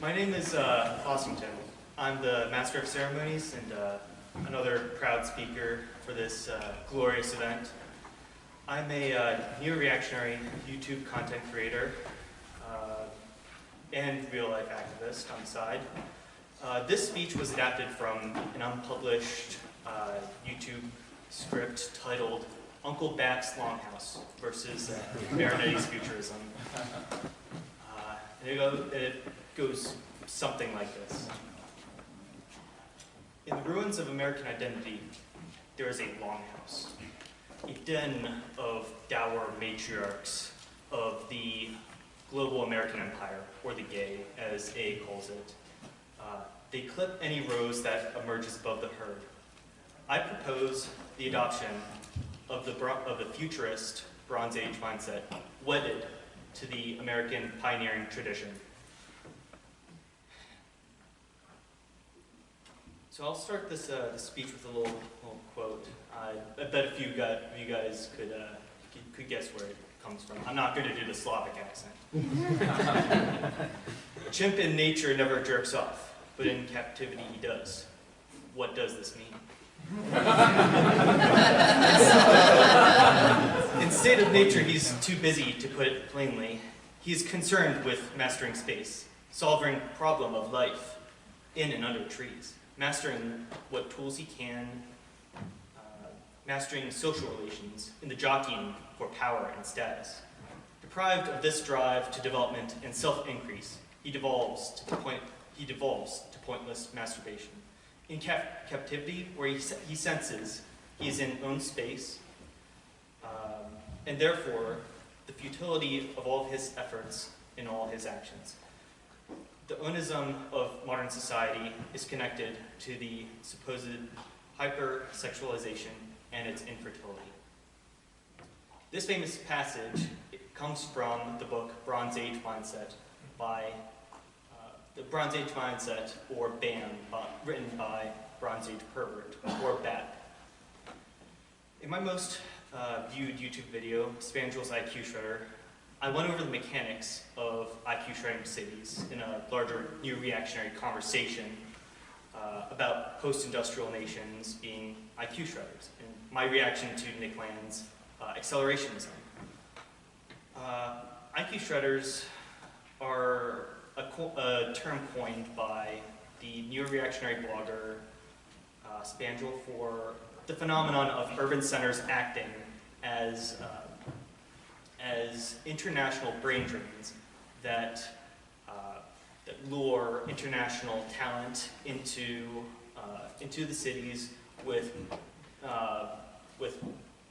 My name is Clossington. I'm the Master of Ceremonies and another proud speaker for this glorious event. I'm a neo-reactionary YouTube content creator and real-life activist on the side. This speech was adapted from an unpublished YouTube script titled Uncle Bat's Longhouse versus Marinetti's Futurism. And it goes something like this. In the ruins of American identity, there is a longhouse, a den of dour matriarchs of the global American empire, or the gay, as A calls it. They clip any rose that emerges above the herd. I propose the adoption of the futurist Bronze Age mindset, wedded to the American pioneering tradition. So I'll start this speech with a little quote. I bet a few of you guys could guess where it comes from. I'm not going to do the Slavic accent. A chimp in nature never jerks off, but in captivity he does. What does this mean? In state of nature, he's too busy to put it plainly. He's concerned with mastering space, solving problem of life in and under trees, mastering what tools he can, mastering social relations in the jockeying for power and status. Deprived of this drive to development and self-increase, he devolves to pointless masturbation. In captivity, where he senses he is in own space, and therefore the futility of all of his efforts in all his actions. The onism of modern society is connected to the supposed hypersexualization and its infertility. This famous passage comes from the book Bronze Age Mindset by The Bronze Age Mindset, or BAM, written by Bronze Age Pervert, or BAT. In my most viewed YouTube video, Spandrel's IQ Shredder, I went over the mechanics of IQ shredding cities in a larger new reactionary conversation about post-industrial nations being IQ shredders, and my reaction to Nick Land's accelerationism. IQ shredders are a term coined by the neo-reactionary blogger Spandrel for the phenomenon of urban centers acting as international brain drains that lure international talent into the cities with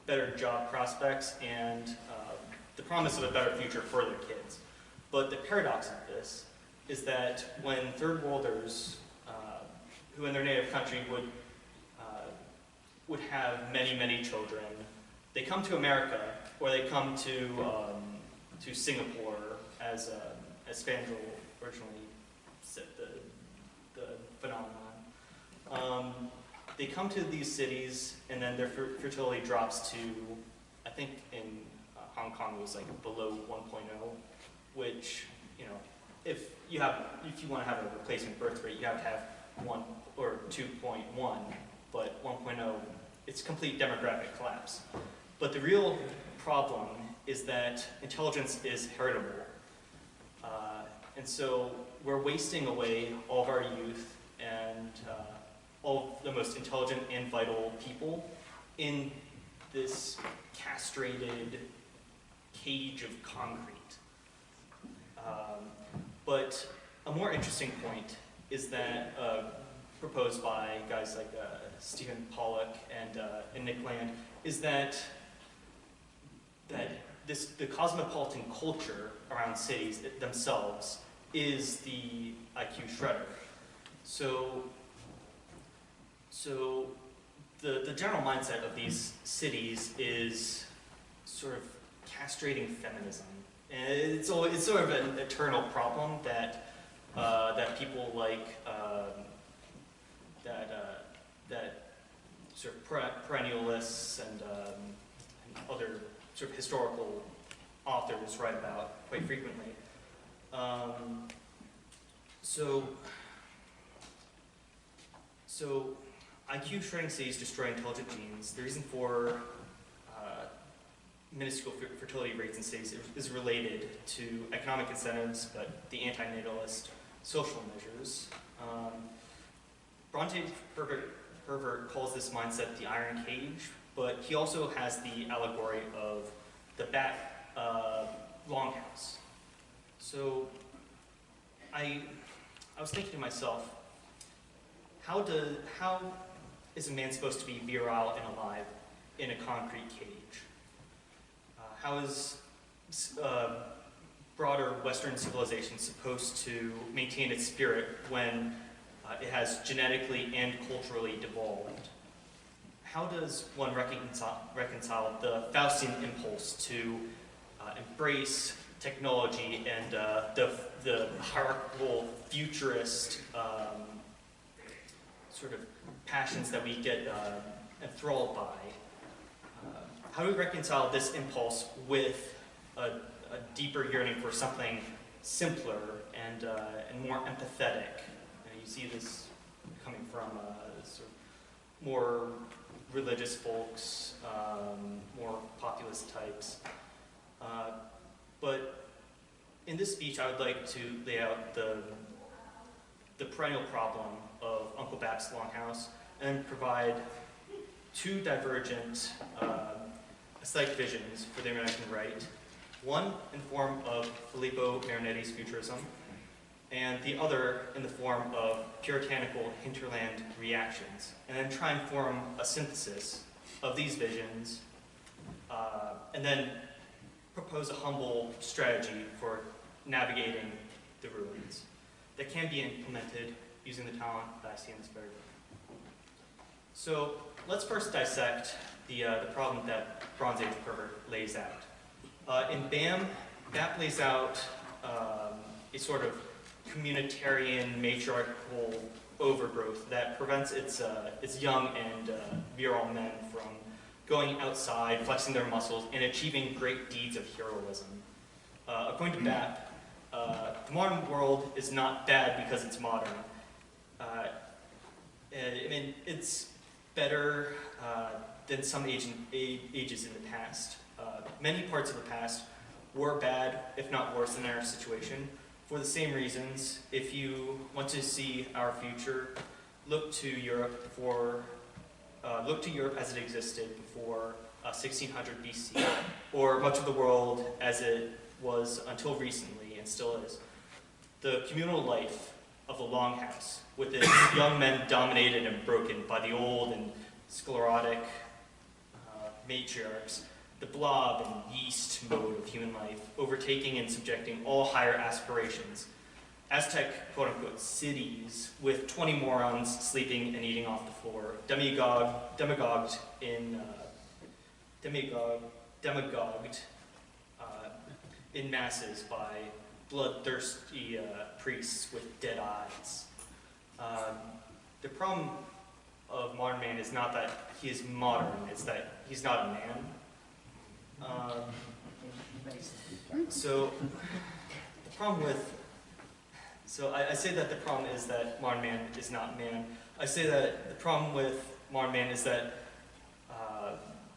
better job prospects and the promise of a better future for their kids. But the paradox of this is that when third worlders, who in their native country would have many, many children, they come to America, or they come to Singapore, as Spandrel originally said the phenomenon. They come to these cities, and then their fertility drops to, I think in Hong Kong it was like below 1.0, which, you know, if you want to have a replacement birth rate, you have to have 1 or 2.1, but 1.0, it's complete demographic collapse. But the real problem is that intelligence is heritable. And so we're wasting away all of our youth and all of the most intelligent and vital people in this castrated cage of concrete. But a more interesting point is that, proposed by guys like Stephen Pollock and Nick Land, is that the cosmopolitan culture around cities themselves is the IQ shredder. So the general mindset of these cities is sort of castrating feminism. And it's sort of an eternal problem that people like that sort of perennialists and other sort of historical authors write about quite frequently. So IQ shredding cities destroy intelligent genes. The reason for minuscule fertility rates in cities is related to economic incentives, but the anti-natalist social measures. Bronte Herbert calls this mindset the iron cage, but he also has the allegory of the bat longhouse. So I was thinking to myself, how is a man supposed to be virile and alive in a concrete cage? How is broader Western civilization supposed to maintain its spirit when it has genetically and culturally devolved? How does one reconcile the Faustian impulse to embrace technology and the hierarchical futurist sort of passions that we get enthralled by? How do we reconcile this impulse with a deeper yearning for something simpler and more empathetic? You see this coming from sort of more religious folks, more populist types. But in this speech, I would like to lay out the perennial problem of Uncle Bap's Longhouse and provide two divergent aesthetic visions for the American right. One in the form of Filippo Marinetti's futurism, and the other in the form of puritanical hinterland reactions, and then try and form a synthesis of these visions, and then propose a humble strategy for navigating the ruins that can be implemented using the talent that I see in this paragraph. So let's first dissect the problem that Bronze Age Herbert lays out. In BAM, that lays out a sort of communitarian matriarchal overgrowth that prevents its young and virile men from going outside, flexing their muscles, and achieving great deeds of heroism. According to BAP, the modern world is not bad because it's modern. I mean, it's better than some ages in the past. Many parts of the past were bad, if not worse, than our situation. For the same reasons, if you want to see our future, look to Europe as it existed before 1600 BC, or much of the world as it was until recently and still is. The communal life of the Longhouse, with its young men dominated and broken by the old and sclerotic matriarchs, the blob and yeast mode of human life, overtaking and subjecting all higher aspirations. Aztec, quote-unquote, cities with 20 morons sleeping and eating off the floor, demagogued in masses by bloodthirsty priests with dead eyes. The problem of modern man is not that he is modern, it's that he's not a man. I say that the problem is that modern man is not man. I say that the problem with modern man is that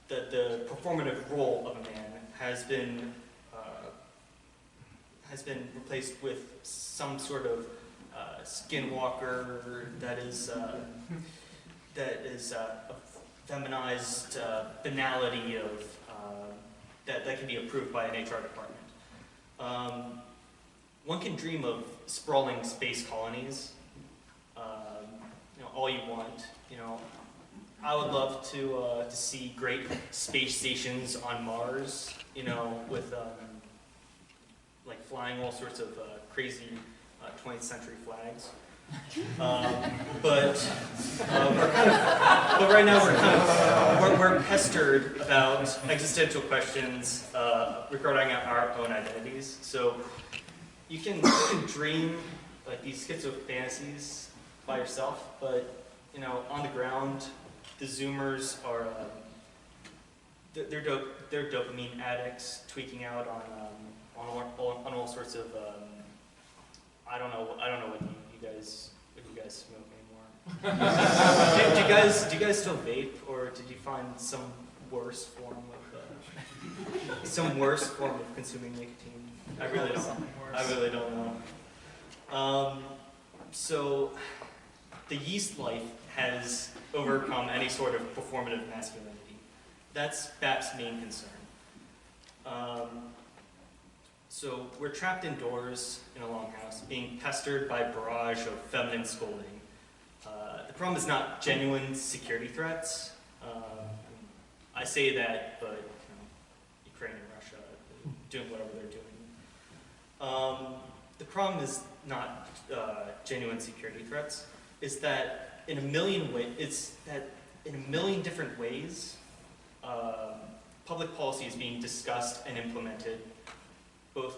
that the performative role of a man has been replaced with some sort of skinwalker that is a feminized banality of that can be approved by an HR department. One can dream of sprawling space colonies, all you want. I would love to see great space stations on Mars, with like flying all sorts of crazy 20th century flags. But right now we're pestered about existential questions regarding our own identities. So you can dream like these schizo fantasies by yourself, but on the ground, the Zoomers are they're dopamine addicts, tweaking out on all sorts of I don't know what guys smoke anymore? do you guys still vape, or did you find some worse form of consuming nicotine? I really don't know. So the yeast life has overcome any sort of performative masculinity. That's BAP's main concern. So we're trapped indoors in a longhouse, being pestered by a barrage of feminine scolding. The problem is not genuine security threats. I say that, but Ukraine and Russia doing whatever they're doing. The problem is not genuine security threats. It's that in a million different ways, public policy is being discussed and implemented, both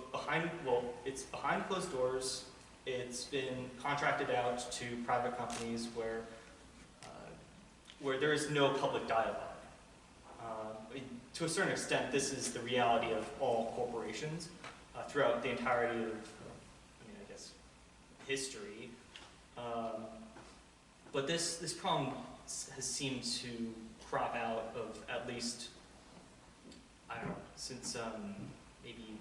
it's behind closed doors. It's been contracted out to private companies where there is no public dialogue. To a certain extent, this is the reality of all corporations throughout the entirety of, I guess, history. But this problem has seemed to crop out of at least, I don't know, since maybe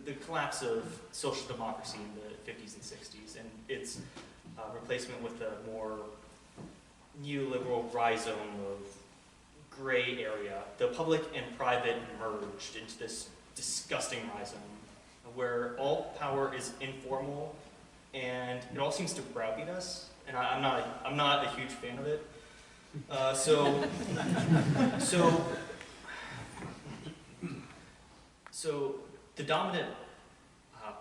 the collapse of social democracy in the 50s and 60s, and its replacement with a more neoliberal rhizome of gray area. The public and private merged into this disgusting rhizome where all power is informal and it all seems to browbeat us, and I'm not a huge fan of it. So the dominant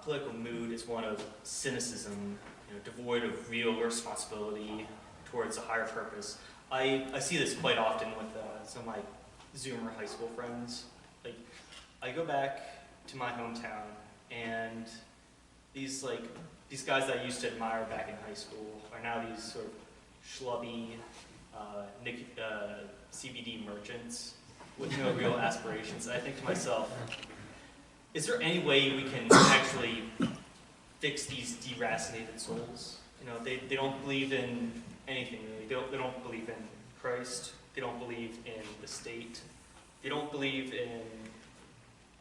political mood is one of cynicism, devoid of real responsibility towards a higher purpose. I see this quite often with some of my Zoomer high school friends. Like, I go back to my hometown, and these guys that I used to admire back in high school are now these sort of schlubby CBD merchants with no real aspirations. I think to myself, is there any way we can actually fix these deracinated souls? They don't believe in anything really. They don't believe in Christ. They don't believe in the state. They don't believe in,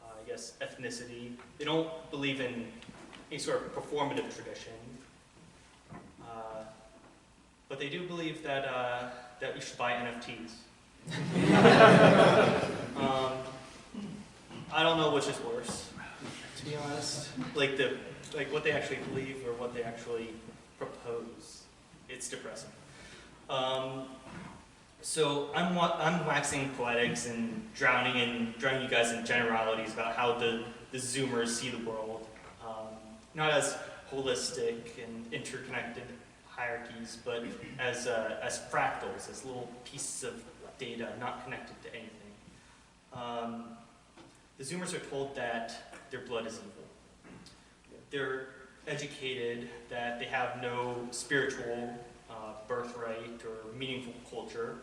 I guess, ethnicity. They don't believe in any sort of performative tradition. But they do believe that we should buy NFTs. I don't know which is worse, to be honest. Like what they actually believe or what they actually propose. It's depressing. So I'm waxing poetics and drowning you guys in generalities about how the Zoomers see the world, not as holistic and interconnected hierarchies, but as fractals, as little pieces of data not connected to anything. The Zoomers are told that their blood is evil. They're educated that they have no spiritual birthright or meaningful culture.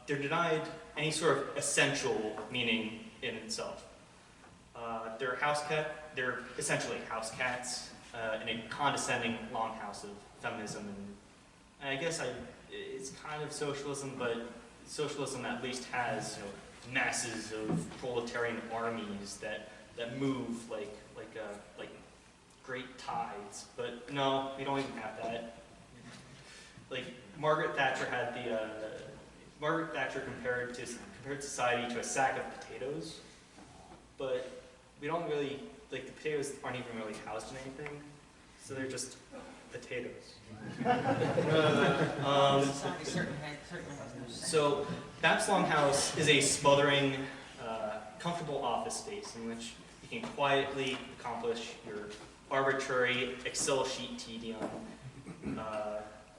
They're denied any sort of essential meaning in itself. They're essentially house cats in a condescending longhouse of feminism, and I guess it's kind of socialism, but socialism at least has masses of proletarian armies that move like great tides. But no, we don't even have that. Like Margaret Thatcher compared society to a sack of potatoes, but we don't really, the potatoes aren't even really housed in anything, so they're just potatoes. So BAP's Longhouse is a smothering, comfortable office space in which you can quietly accomplish your arbitrary Excel sheet tedium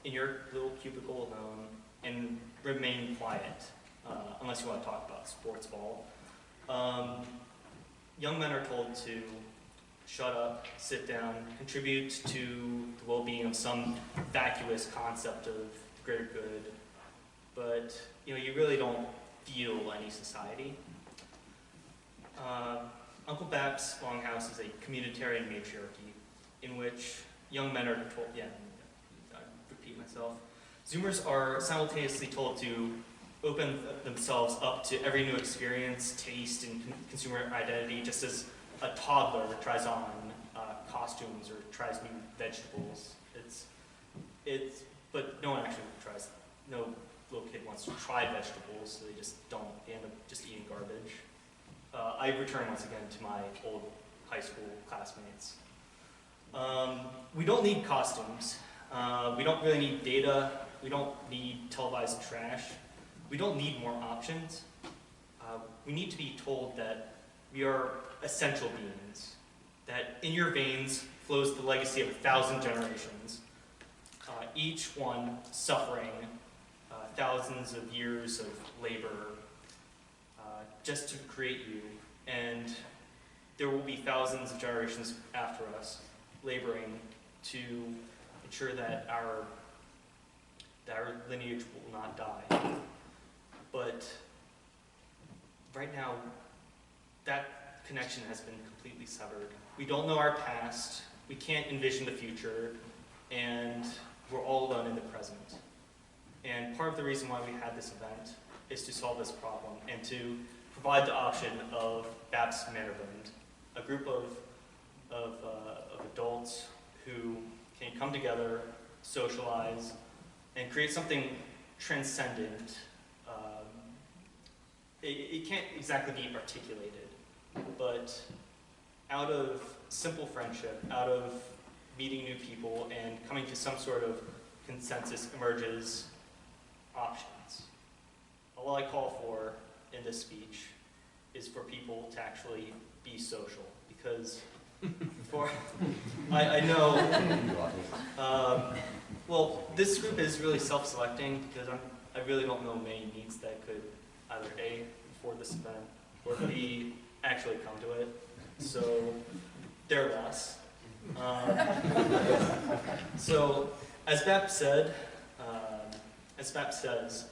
in your little cubicle alone and remain quiet, unless you want to talk about sports ball. Young men are told to shut up, sit down, contribute to the well-being of some vacuous concept of the greater good, but you really don't feel any society. Uncle Bap's Longhouse is a communitarian matriarchy in which young men are told, yeah, I repeat myself. Zoomers are simultaneously told to open themselves up to every new experience, taste, and consumer identity, just as a toddler tries on costumes or tries new vegetables. But no one actually tries. No little kid wants to try vegetables, so they just don't. They end up just eating garbage. I return once again to my old high school classmates. We don't need costumes. We don't really need data. We don't need televised trash. We don't need more options. We need to be told that we are essential beings, that in your veins flows the legacy of 1,000 generations, each one suffering thousands of years of labor just to create you, and there will be thousands of generations after us laboring to ensure that our lineage will not die. But right now, that connection has been completely severed. We don't know our past, we can't envision the future, and we're all alone in the present. And part of the reason why we had this event is to solve this problem and to provide the option of BAPS Mannerbund, a group of adults who can come together, socialize, and create something transcendent. It can't exactly be articulated, but out of simple friendship, out of meeting new people and coming to some sort of consensus emerges options. All I call for in this speech is for people to actually be social, because I know, well, this group is really self-selecting because I really don't know many needs that could either A, afford this event, or B, actually come to it. So, they're less. So, as BAP said, says,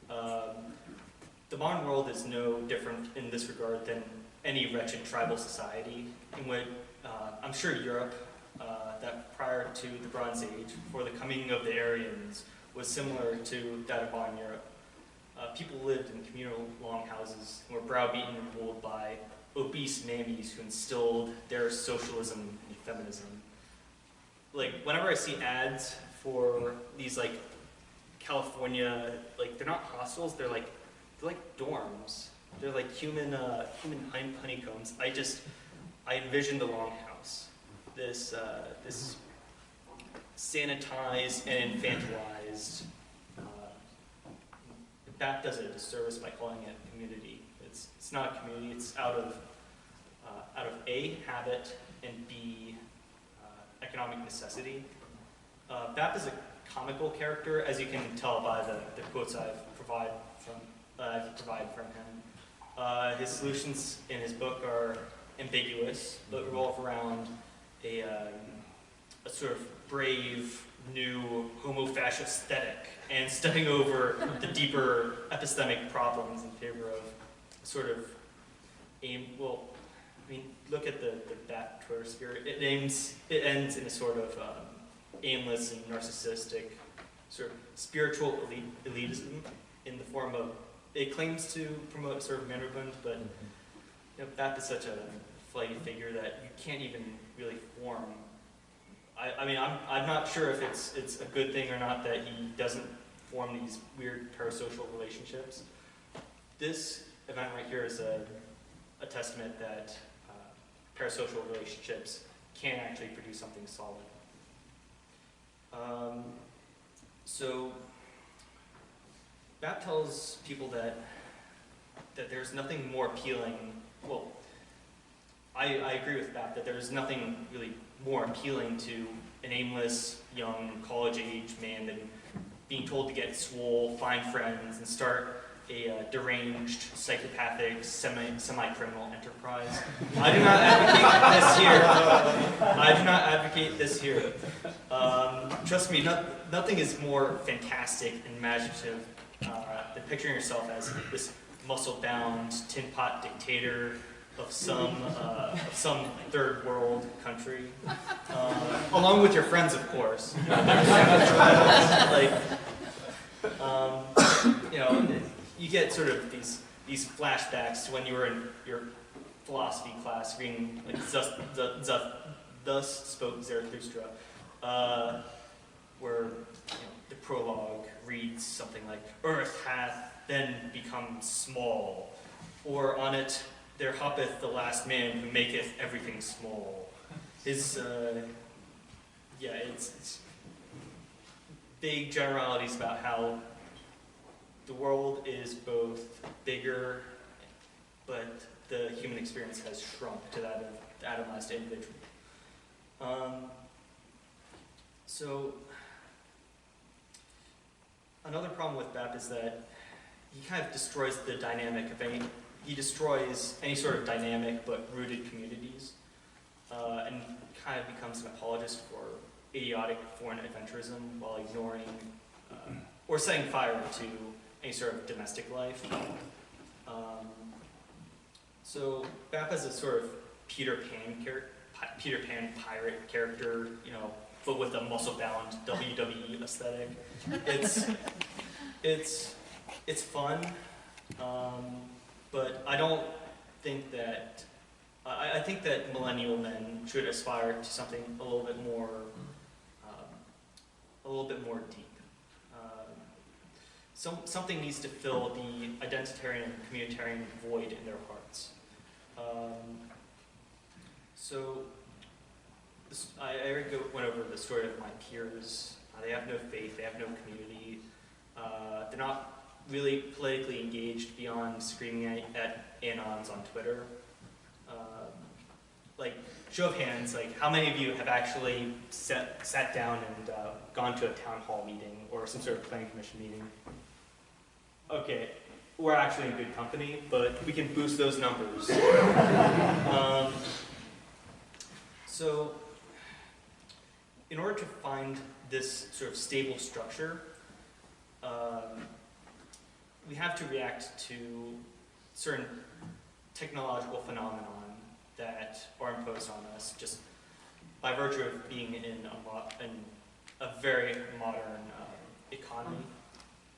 the modern world is no different in this regard than any wretched tribal society in which I'm sure Europe, that prior to the Bronze Age, before the coming of the Aryans, was similar to that of modern Europe. People lived in communal longhouses and were browbeaten and ruled by obese mammies who instilled their socialism and feminism. Like, whenever I see ads for these, like, California, like, they're not hostels, they're like dorms. They're like human honeycombs. I envision the longhouse. This sanitized and infantilized. BAP does it a disservice by calling it community. It's not a community. It's out of A, habit, and B, economic necessity. BAP is a comical character, as you can tell by the quotes I've provided from him. His solutions in his book are ambiguous, but revolve around a sort of brave, new homo-fascist aesthetic, and stepping over the deeper epistemic problems in favor of sort of look at the BAP Twitter sphere. It ends in a sort of aimless and narcissistic sort of spiritual elitism in the form of, it claims to promote sort of Mannerbund, but BAP is such a flighty figure that you can't even really form. I'm not sure if it's a good thing or not that he doesn't form these weird parasocial relationships. This event right here is a testament that parasocial relationships can actually produce something solid. So BAP tells people that there's nothing more appealing. Well, I agree with BAP that there's nothing really more appealing to an aimless, young, college-age man than being told to get swole, find friends, and start a deranged, psychopathic, semi-criminal enterprise. I do not advocate this here. Trust me, nothing is more fantastic and imaginative than picturing yourself as this muscle-bound, tin-pot dictator of some third world country. along with your friends, of course. Like, you know, you get sort of these flashbacks to when you were in your philosophy class reading like Thus Spoke Zarathustra, where the prologue reads something like, "Earth hath then become small," or on it, "There hoppeth the last man who maketh everything small." His, yeah, it's big generalities about how the world is both bigger, but the human experience has shrunk to that of the atomized individual. So, another problem with BAP is that he kind of destroys the dynamic of he destroys any sort of dynamic but rooted communities, and kind of becomes an apologist for idiotic foreign adventurism while ignoring or setting fire to any sort of domestic life. So BAP has a sort of Peter Pan pirate character, you know, but with a muscle-bound WWE aesthetic. It's fun, but I don't think that. I think that millennial men should aspire to something a little bit more deep. Something needs to fill the identitarian and communitarian void in their hearts. So I already went over the story of my peers. They have no faith, they have no community. They're not really politically engaged beyond screaming at anons on Twitter. Like, show of hands, like, how many of you have actually sat down and gone to a town hall meeting or some sort of planning commission meeting? Okay, we're actually in good company, but we can boost those numbers. So, in order to find this sort of stable structure, we have to react to certain technological phenomenon that are imposed on us just by virtue of being in a very modern economy.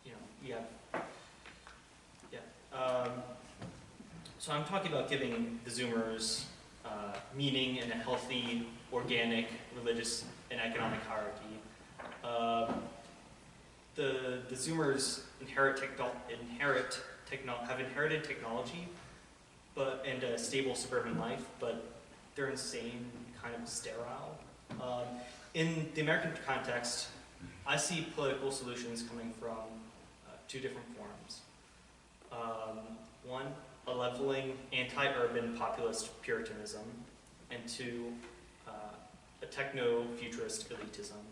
You know, we have, yeah. So I'm talking about giving the Zoomers meaning in a healthy, organic, religious, and economic hierarchy. The Zoomers have inherited technology, and a stable suburban life, but they're insane, kind of sterile. In the American context, I see political solutions coming from two different forms. One, a leveling anti-urban populist puritanism, and two, a techno-futurist elitism.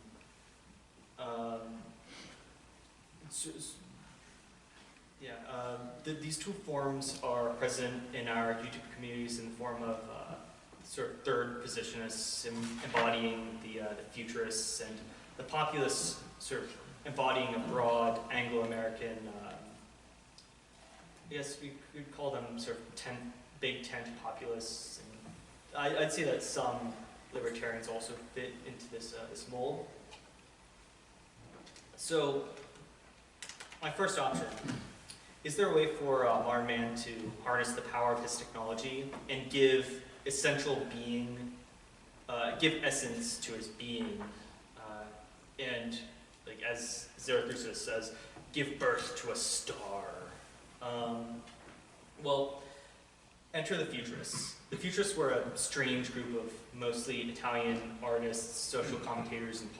These two forms are present in our YouTube communities in the form of sort of third positionists embodying the futurists, and the populists sort of embodying a broad Anglo-American, I guess we could call them sort of big tent populists. And I'd say that some libertarians also fit into this mold. So, my first option: is there a way for a modern man to harness the power of his technology and give essential being, give essence to his being, and, like as Zarathustra says, give birth to a star? Well, enter the futurists. The futurists were a strange group of mostly Italian artists, social commentators, and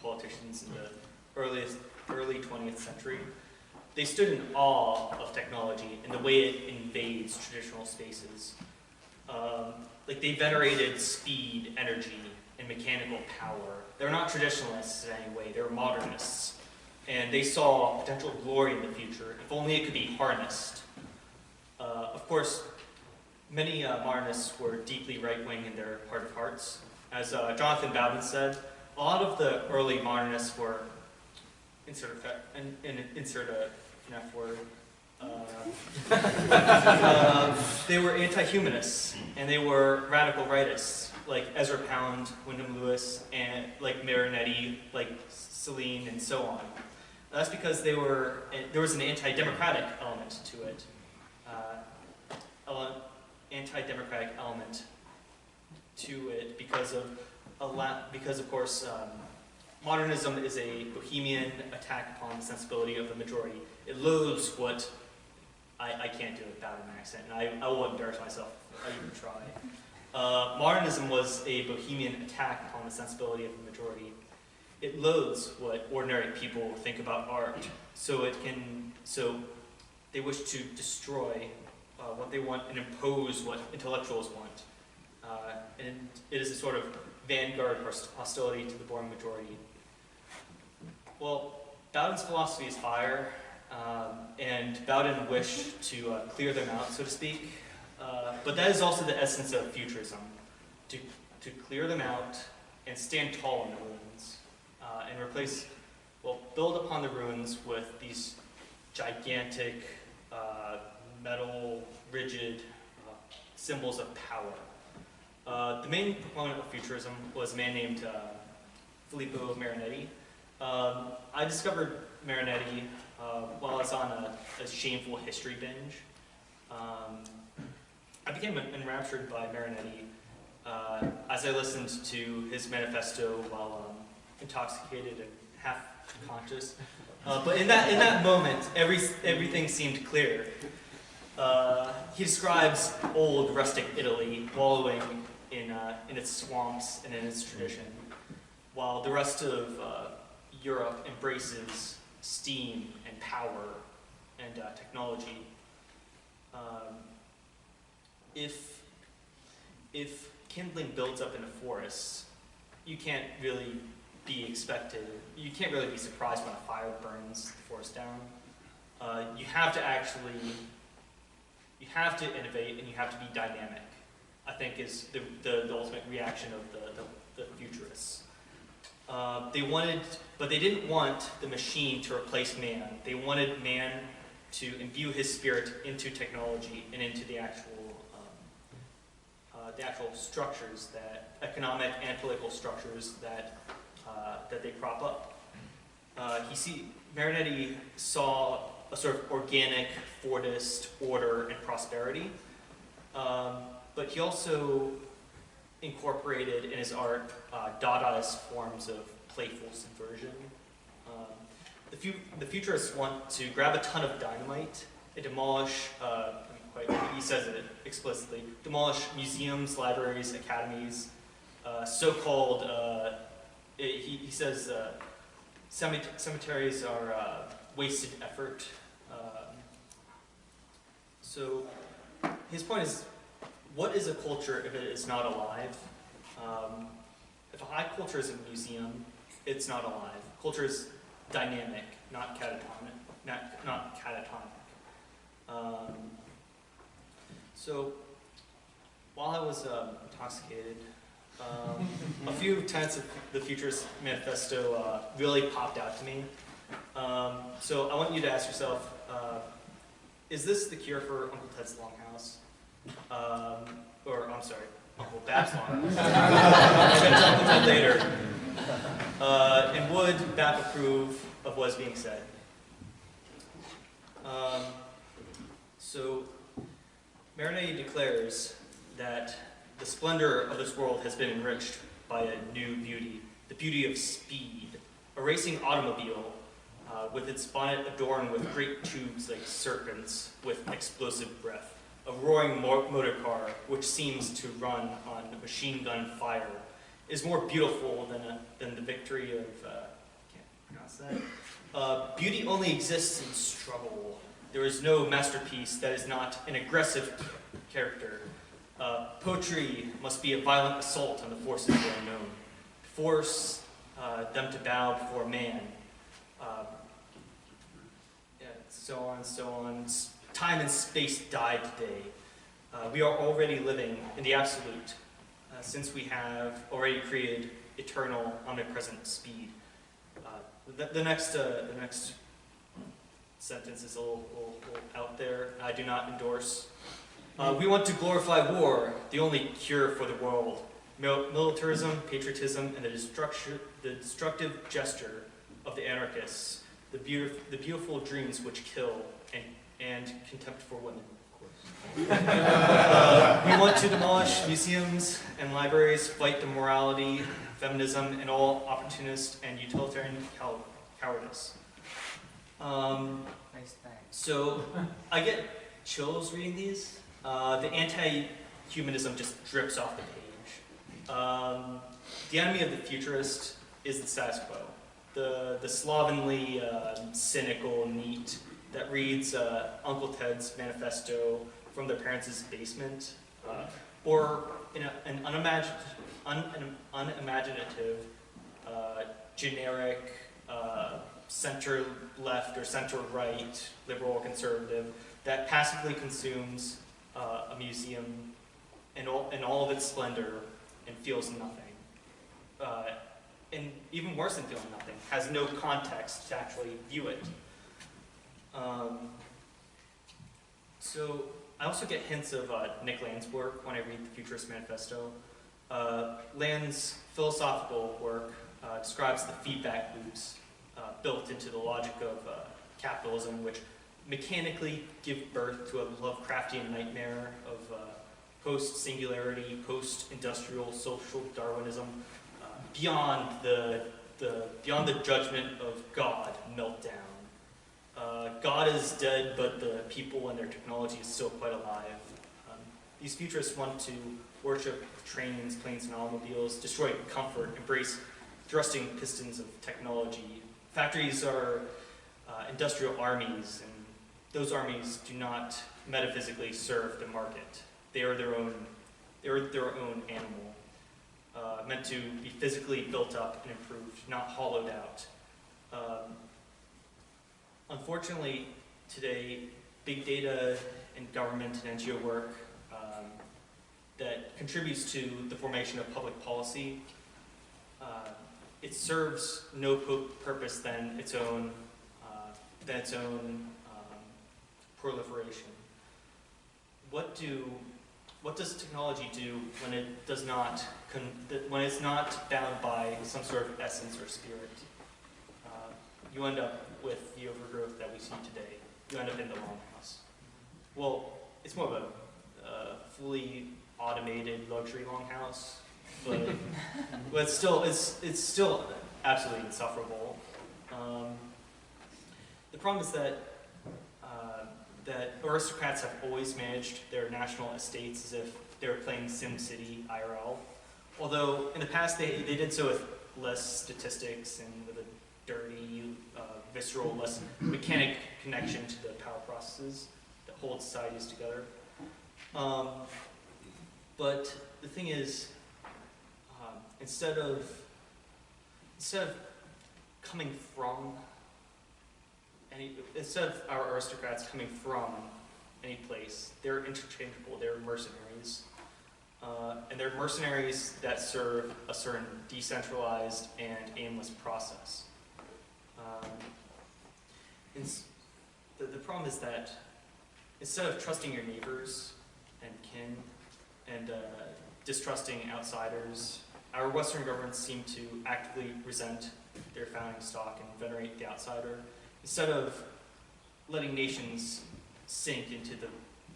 politicians in the early 20th century. They stood in awe of technology and the way it invades traditional spaces. Like, they venerated speed, energy, and mechanical power. They're not traditionalists in any way, they were modernists. And they saw potential glory in the future, if only it could be harnessed. Of course, many modernists were deeply right-wing in their heart of hearts. As Jonathan Bowden said, a lot of the early modernists were, insert an F word, they were anti-humanists, and they were radical rightists. like Ezra Pound, Wyndham Lewis, and like Marinetti, like Celine, and so on. That's because there was an anti-democratic element to it. Anti-democratic element to it because of course modernism is a bohemian attack upon the sensibility of the majority. It loathes what I can't do it without an accent, and I will embarrass myself if I even try. Modernism was a bohemian attack upon the sensibility of the majority. It loathes what ordinary people think about art, so they wish to destroy what they want and impose what intellectuals want. And it is a sort of vanguard hostility to the born majority. Well, Bowden's philosophy is fire, and Bowden wished to clear them out, so to speak. But that is also the essence of futurism, to clear them out and stand tall in the ruins, and build upon the ruins with these gigantic, metal, rigid symbols of power. The main proponent of futurism was a man named Filippo Marinetti. I discovered Marinetti while I was on a shameful history binge. I became enraptured by Marinetti as I listened to his manifesto while intoxicated and half conscious. But in that moment, everything seemed clear. He describes old rustic Italy wallowing in its swamps and in its tradition, while the rest of Europe embraces steam and power and technology. If kindling builds up in a forest, you can't really be surprised when a fire burns the forest down. You have to innovate, and you have to be dynamic, I think, is the ultimate reaction of the futurists. But they didn't want the machine to replace man. They wanted man to imbue his spirit into technology and into the actual structures, that economic and political structures that they prop up. Marinetti saw a sort of organic Fordist order and prosperity, but he also incorporated in his art Dadaist forms of playful subversion. The futurists want to grab a ton of dynamite and demolish, he says it explicitly, demolish museums, libraries, academies, so-called, he says cemeteries are wasted effort. So his point is, what is a culture if it is not alive? If a high culture is a museum, it's not alive. Culture is dynamic, not catatonic. So while I was intoxicated, a few tenets of the Futurist Manifesto really popped out to me. So I want you to ask yourself, is this the cure for Uncle Ted's Longhouse? I'm sorry, Uncle Bab's Longhouse. I'll get to Uncle Ted later. And would Bab approve of what is being said? So Marinetti declares that the splendor of this world has been enriched by a new beauty, the beauty of speed. A racing automobile with its bonnet adorned with great tubes like serpents with explosive breath. A roaring motor car which seems to run on machine gun fire is more beautiful than the victory of, can't pronounce that. Beauty only exists in struggle. There is no masterpiece that is not an aggressive character. Poetry must be a violent assault on the forces of the unknown. Force them to bow before man. So on, so on. Time and space die today. We are already living in the absolute, since we have already created eternal, omnipresent speed. The next sentence is a little out there. I do not endorse. We want to glorify war, the only cure for the world. militarism, patriotism, and the destructive gesture of the anarchists, the beautiful dreams which kill, and contempt for women. We want to demolish museums and libraries, fight immorality, feminism, and all opportunist and utilitarian cowardice. Nice thing. So I get chills reading these. The anti-humanism just drips off the page. The enemy of the futurist is the status quo. The slovenly, cynical NEET that reads Uncle Ted's manifesto from their parents' basement, or in an unimaginative, generic, center-left or center-right, liberal or conservative, that passively consumes a museum in all of its splendor and feels nothing. And even worse than feeling nothing, has no context to actually view it. So I also get hints of Nick Land's work when I read the Futurist Manifesto. Land's philosophical work describes the feedback loops built into the logic of capitalism, which mechanically give birth to a Lovecraftian nightmare of post-singularity, post-industrial social Darwinism, beyond the judgment of God meltdown. God is dead, but the people and their technology is still quite alive. These futurists want to worship trains, planes, and automobiles, destroy comfort, embrace thrusting pistons of technology. Factories are industrial armies, and those armies do not metaphysically serve the market. They are their own animal, meant to be physically built up and improved, not hollowed out. Unfortunately, today, big data and government and NGO work that contributes to the formation of public policy, it serves no purpose than its own proliferation. What does technology do when it does not when it's not bound by some sort of essence or spirit? You end up with the overgrowth that we see today. You end up in the longhouse. Well, it's more of a fully automated luxury longhouse, but it's still absolutely insufferable. The problem is that aristocrats have always managed their national estates as if they were playing SimCity IRL. Although in the past they did so with less statistics and with a dirty, visceral, less mechanic connection to the power processes that hold societies together. But the thing is, instead of coming from instead of our aristocrats coming from any place, they're interchangeable. They're mercenaries, and they're mercenaries that serve a certain decentralized and aimless process. The problem is that instead of trusting your neighbors and kin and distrusting outsiders, our Western governments seem to actively resent their founding stock and venerate the outsider. Instead of letting nations sink into the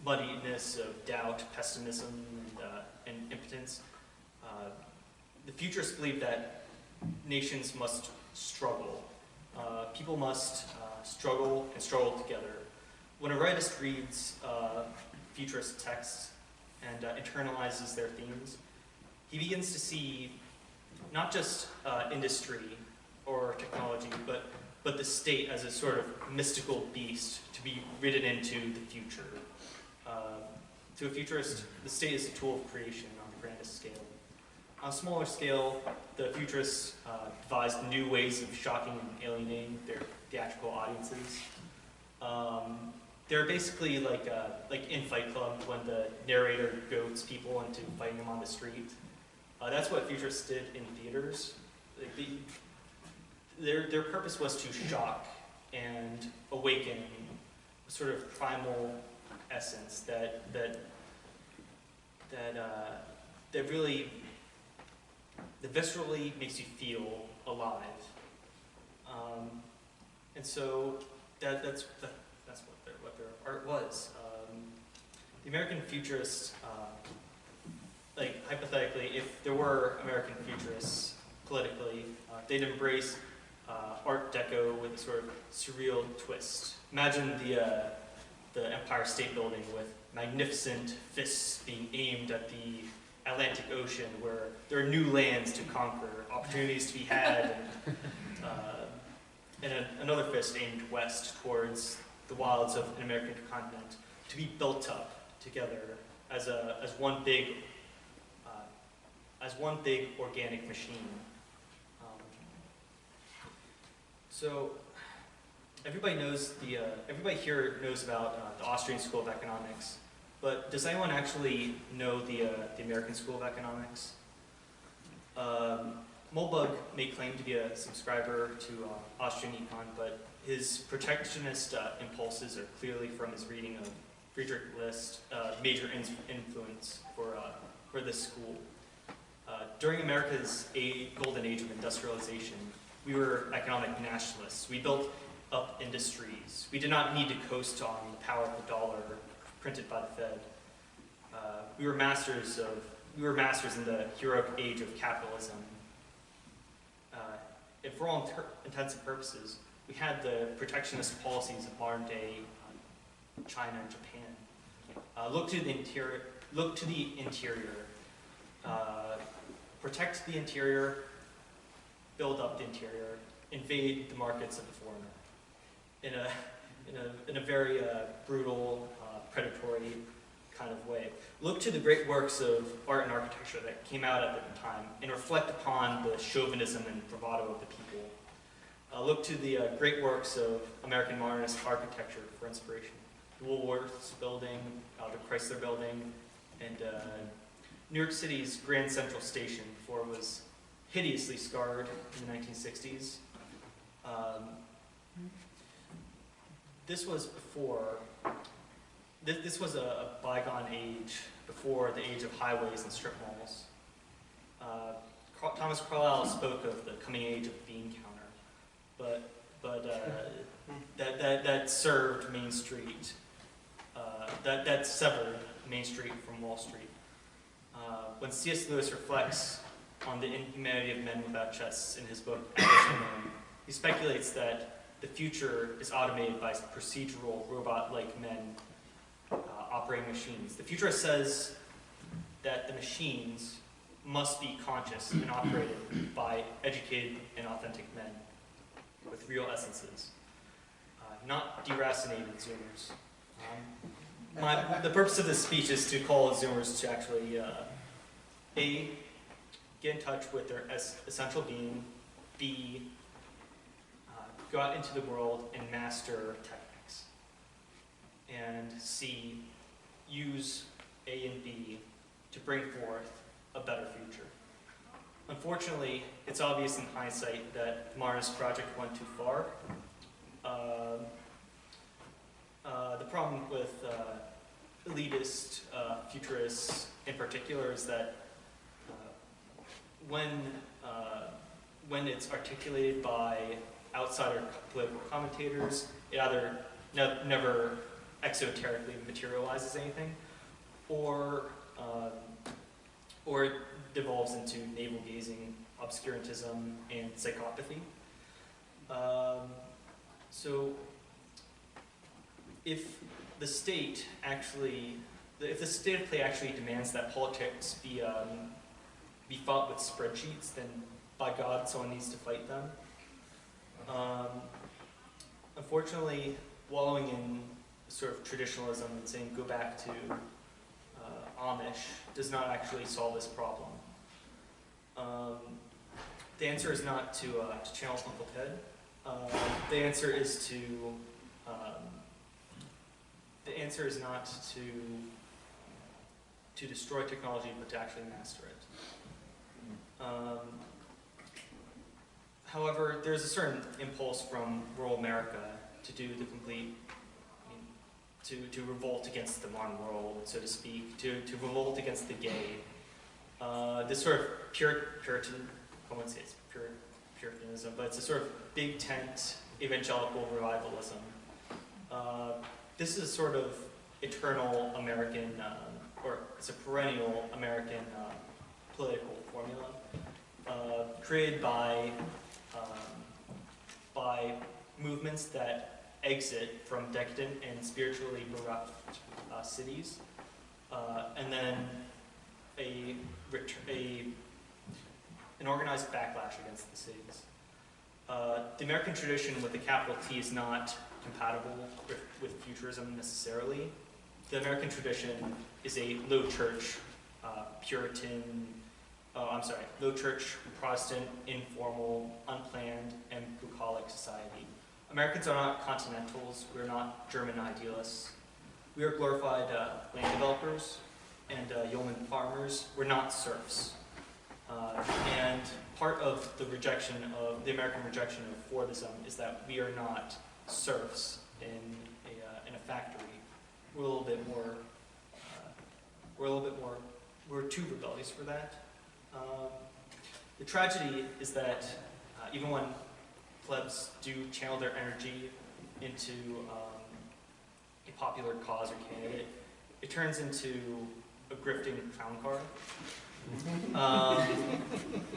muddiness of doubt, pessimism, and impotence, the futurists believe that nations must struggle. People must struggle and struggle together. When a rightist reads futurist texts and internalizes their themes, he begins to see not just industry or technology, but the state as a sort of mystical beast to be ridden into the future. To a futurist, the state is a tool of creation on the grandest scale. On a smaller scale, the futurists devised new ways of shocking and alienating their theatrical audiences. They're basically like in Fight Club when the narrator goads people into fighting them on the street. That's what futurists did in theaters. Their purpose was to shock and awaken a sort of primal essence that really that viscerally makes you feel alive. And so that's what their art was. The American futurists, like hypothetically, if there were American futurists politically, they'd embrace Art Deco with a sort of surreal twist. Imagine the Empire State Building with magnificent fists being aimed at the Atlantic Ocean, where there are new lands to conquer, opportunities to be had, and another fist aimed west towards the wilds of an American continent, to be built up together as one big organic machine. So everybody here knows about the Austrian School of Economics, but does anyone actually know the American School of Economics? Mulbug may claim to be a subscriber to Austrian econ, but his protectionist impulses are clearly from his reading of Friedrich List, major influence for this school. During America's golden age of industrialization, we were economic nationalists. We built up industries. We did not need to coast on the power of the dollar printed by the Fed. We were masters in the heroic age of capitalism. And for all intents and purposes, we had the protectionist policies of modern day China and Japan. Look to the interior. Protect the interior, build up the interior, invade the markets of the foreigner in a very brutal, predatory kind of way. Look to the great works of art and architecture that came out at the time and reflect upon the chauvinism and bravado of the people. Look to the great works of American modernist architecture for inspiration. The Woolworth's building, the Chrysler building, and New York City's Grand Central Station before it was hideously scarred in the 1960s. This was before, this was a bygone age, before the age of highways and strip malls. Thomas Carlyle spoke of the coming age of bean counter, but that served Main Street, that severed Main Street from Wall Street. When C.S. Lewis reflects on the inhumanity of men without chests in his book, Abolition Man, he speculates that the future is automated by procedural, robot-like men operating machines. The futurist says that the machines must be conscious and operated by educated and authentic men with real essences, not deracinated Zoomers. The purpose of this speech is to call Zoomers to actually A, get in touch with their essential being, B, go out into the world and master techniques, and C, use A and B to bring forth a better future. Unfortunately, it's obvious in hindsight that the modernist project went too far. The problem with elitist futurists in particular is that when it's articulated by outsider political commentators, it either never exoterically materializes anything, or it devolves into navel-gazing obscurantism and psychopathy. So, if the state of play actually demands that politics be fought with spreadsheets, then by God, someone needs to fight them. Unfortunately, wallowing in sort of traditionalism and saying go back to Amish does not actually solve this problem. The answer is not to channel Uncle Ted. The answer is not to destroy technology, but to actually master it. However, there's a certain impulse from rural America to do the complete, to revolt against the modern world, so to speak, to revolt against the gay, This sort of Puritan, I wouldn't say it's Puritanism, but it's a sort of big tent evangelical revivalism. This is a sort of eternal American, or it's a perennial American political formula created by movements that exit from decadent and spiritually bereft cities, and then an organized backlash against the cities. The American tradition with the capital T is not compatible with futurism necessarily. The American tradition is a low church, low church, Protestant, informal, unplanned, and bucolic society. Americans are not continentals. We're not German idealists. We are glorified land developers and yeoman farmers. We're not serfs. And part of the rejection of the American rejection of Fordism is that we are not serfs in a factory. We're a little bit more. We're too rebellious for that. The tragedy is that even when plebs do channel their energy into a popular cause or candidate, it turns into a grifting clown car.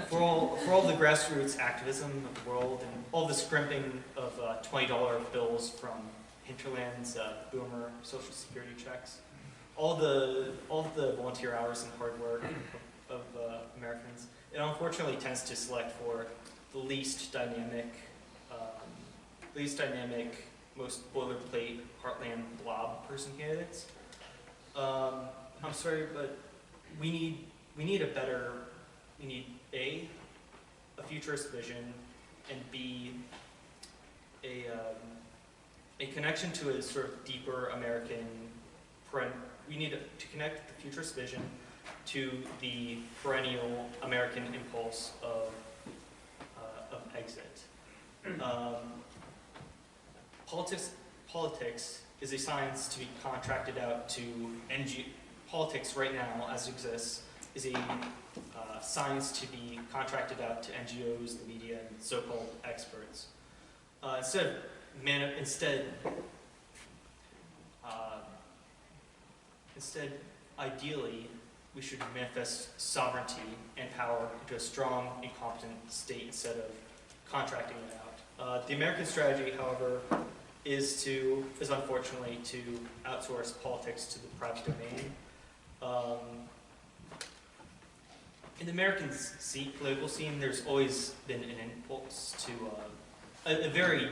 For all the grassroots activism of the world and all the scrimping of $20 bills from hinterlands, boomer social security checks, all the volunteer hours and hard work of Americans, it unfortunately tends to select for the least dynamic, most boilerplate heartland blob person candidates. I'm sorry, but we need A, a futurist vision, and B, a connection to a sort of deeper American, we need to connect the futurist vision to the perennial American impulse of exit. Politics is a science to be contracted out to politics right now, as it exists, is a science to be contracted out to NGOs, the media, and so-called experts. Instead, ideally, we should manifest sovereignty and power into a strong, incompetent state instead of contracting it out. The American strategy, however, is unfortunately to outsource politics to the private domain. In the American political scene, there's always been an impulse to a very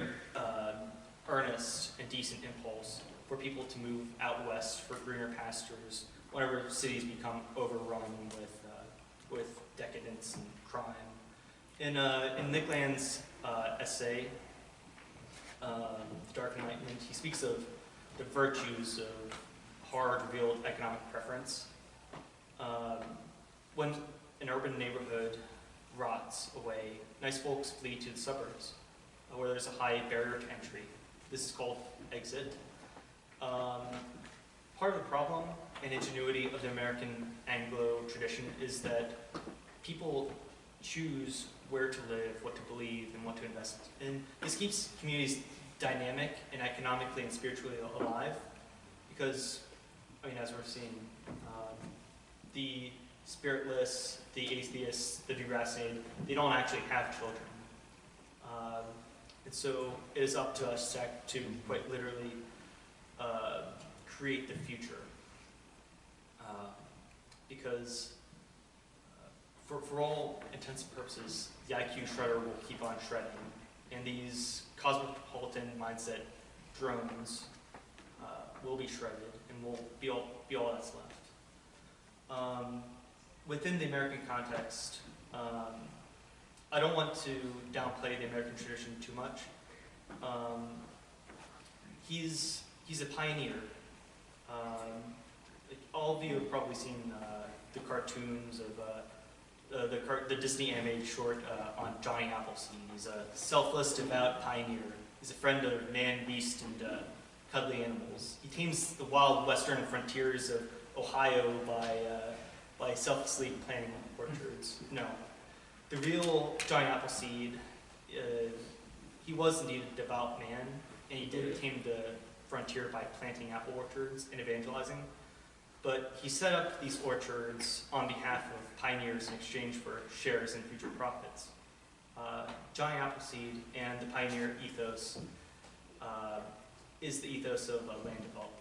earnest and decent impulse for people to move out west for greener pastures whenever cities become overrun with decadence and crime. In Nick Land's essay, The Dark Enlightenment, he speaks of the virtues of hard revealed economic preference. When an urban neighborhood rots away, nice folks flee to the suburbs, where there's a high barrier to entry. This is called exit. Part of the problem and ingenuity of the American Anglo tradition is that people choose where to live, what to believe, and what to invest in. This keeps communities dynamic and economically and spiritually alive because, as we're seeing, the spiritless, the atheists, the deracinated, they don't actually have children. And so it is up to us to quite literally create the future. Because for all intents and purposes, the IQ shredder will keep on shredding. And these cosmopolitan mindset drones will be shredded and will be all that's left. Within the American context, I don't want to downplay the American tradition too much. He's a pioneer. All of you have probably seen the cartoons of the Disney animated short on Johnny Appleseed. He's a selfless, devout pioneer. He's a friend of man, beast, and cuddly animals. He tames the wild western frontiers of Ohio by by selflessly planting orchards. No. The real Johnny Appleseed, he was indeed a devout man, and he did tame the frontier by planting apple orchards and evangelizing. But he set up these orchards on behalf of pioneers in exchange for shares in future profits. Johnny Appleseed and the pioneer ethos is the ethos of a land developer.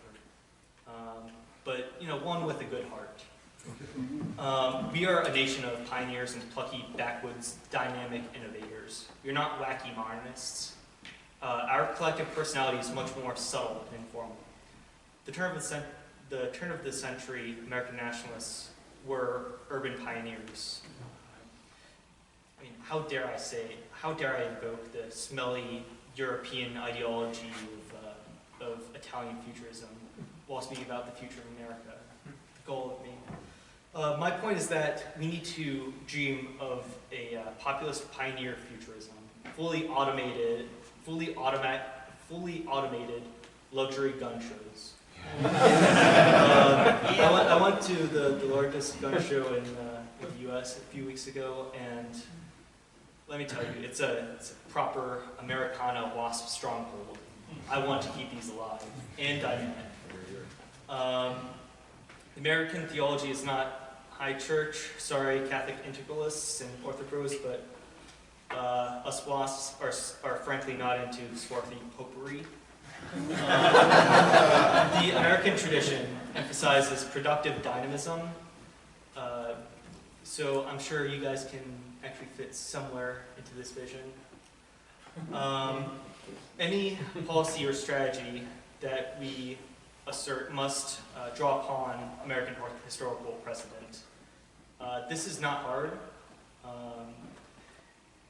But one with a good heart. We are a nation of pioneers and plucky backwoods dynamic innovators. We're not wacky modernists. Our collective personality is much more subtle and informal. The turn of the century American nationalists were urban pioneers. I mean, how dare I invoke the smelly European ideology of Italian futurism while speaking about the future of America? The goal of me. My point is that we need to dream of a populist pioneer futurism, fully automated luxury gun shows. I went to the largest gun show in the U.S. a few weeks ago, and let me tell you, it's a proper Americana WASP stronghold. I want to keep these alive and dynamic. American theology is not high church. Sorry, Catholic integralists and orthopros, but us WASPs are frankly not into swarthy popery. The American tradition emphasizes productive dynamism, so I'm sure you guys can actually fit somewhere into this vision. Any policy or strategy that we assert must draw upon American historical precedent. This is not hard.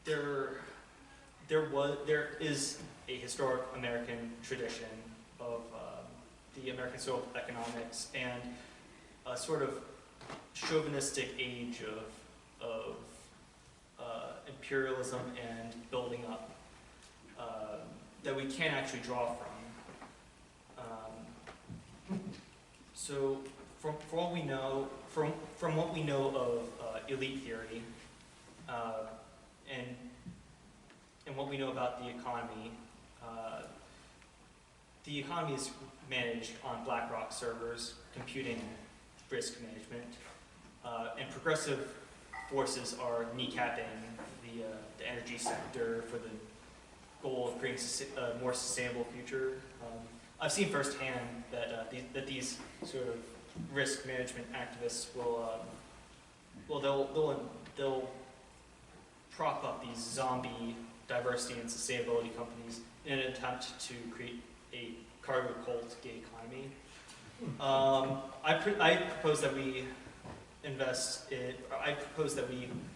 There is a historic American tradition of the American social economics and a sort of chauvinistic age of imperialism and building up that we can actually draw from. So, from what we know, from what we know of elite theory, and what we know about the economy is managed on BlackRock servers, computing risk management, and progressive forces are kneecapping the energy sector for the goal of creating a more sustainable future. I've seen firsthand that these sort of risk management activists they'll prop up these zombie diversity and sustainability companies in an attempt to create a cargo cult gig economy. I propose that we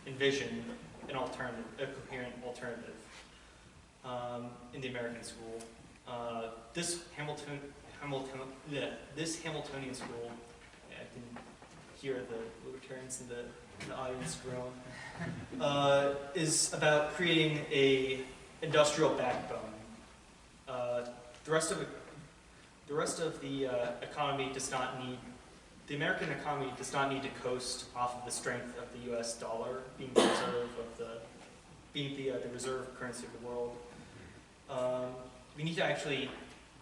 envision an alternative, a coherent alternative in the American school. This Hamiltonian school, I can hear the libertarians in the audience groan, is about creating a industrial backbone. The rest of the economy does not need. The American economy does not need to coast off of the strength of the U.S. dollar being the reserve currency of the world. We need to actually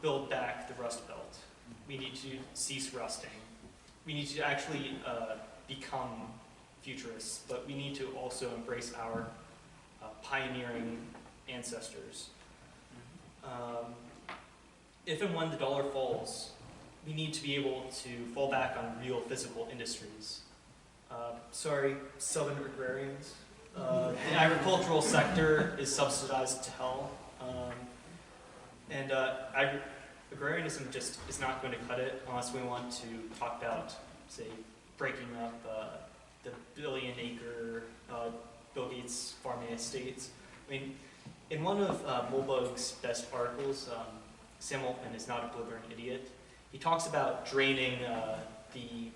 build back the Rust Belt. We need to cease rusting. We need to actually become futurists, but we need to also embrace our pioneering ancestors. If and when the dollar falls, we need to be able to fall back on real physical industries. Sorry, Southern agrarians. The agricultural sector is subsidized to hell. And agrarianism just is not going to cut it unless we want to talk about, say, breaking up the billion-acre Bill Gates farming estates. I mean, in one of Mulbug's best articles, Sam Altman is not a blithering idiot. He talks about draining the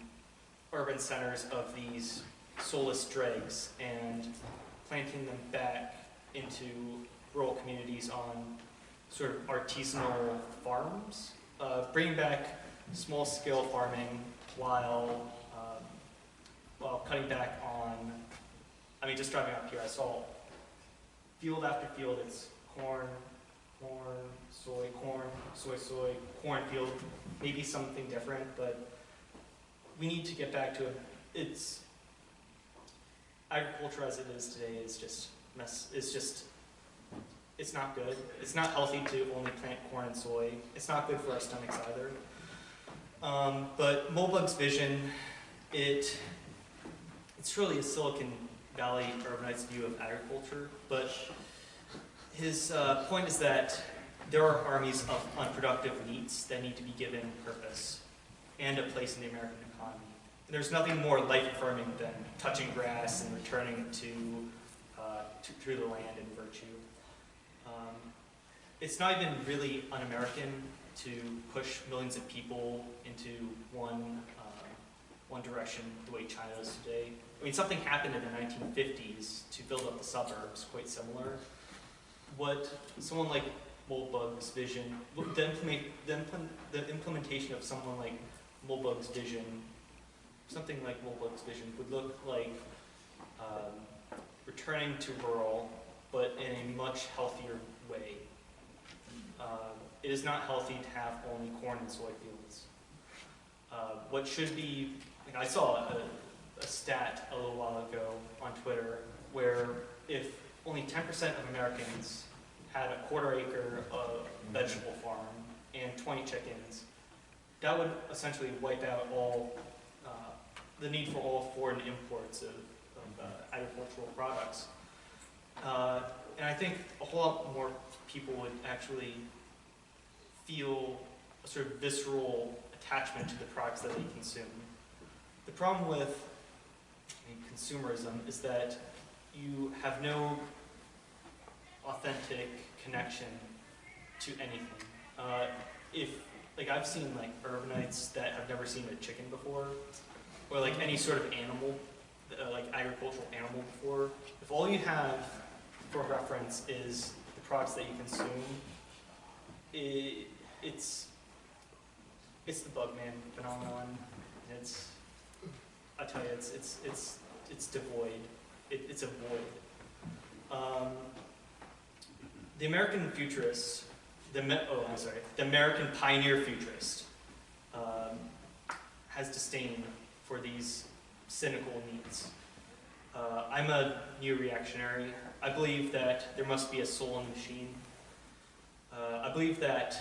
urban centers of these soulless dregs and planting them back into rural communities on sort of artisanal farms, bringing back small-scale farming while while cutting back on, I mean, just driving up here, I saw field after field, it's corn, soy, soy, cornfield, maybe something different, but we need to get back to it. It's, agriculture as it is today is just it's not good. It's not healthy to only plant corn and soy. It's not good for our stomachs either. But Moldbug's vision, it's really a Silicon Valley urbanite's view of agriculture, but his point is that there are armies of unproductive weeds that need to be given purpose and a place in the American economy. And there's nothing more life-affirming than touching grass and returning it through the land and virtue. It's not even really un-American to push millions of people into one direction the way China is today. I mean, something happened in the 1950s to build up the suburbs, quite similar. What someone like Moldbug's vision, the implementation of someone like Moldbug's vision, something like Moldbug's vision would look like returning to rural, but in a much healthier way. It is not healthy to have only corn and soy fields. What should be, I saw a stat a little while ago on Twitter where if only 10% of Americans had a quarter-acre vegetable farm and 20 chickens, that would essentially wipe out all the need for all foreign imports of agricultural products. And I think a whole lot more people would actually feel a sort of visceral attachment to the products that they consume. The problem with consumerism is that you have no authentic connection to anything. I've seen urbanites that have never seen a chicken before, or any sort of animal, agricultural animal before. If all you have for reference is the products that you consume, it's the Bugman phenomenon. I tell you, it's devoid. It's a void. The American futurist, the American pioneer futurist, has disdain for these cynical needs. I'm a new reactionary. I believe that there must be a soul in the machine. I believe that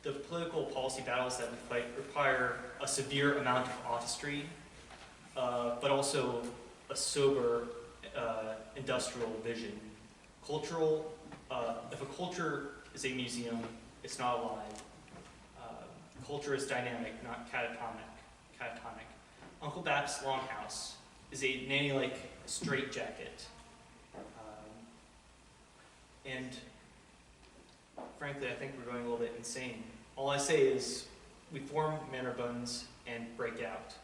the political policy battles that we fight require a severe amount of artistry, but also a sober industrial vision. If a culture is a museum, it's not alive. Culture is dynamic, not catatonic. Uncle Bap's Longhouse is a nanny-like straitjacket. And frankly, I think we're going a little bit insane. All I say is we form manor buns and break out.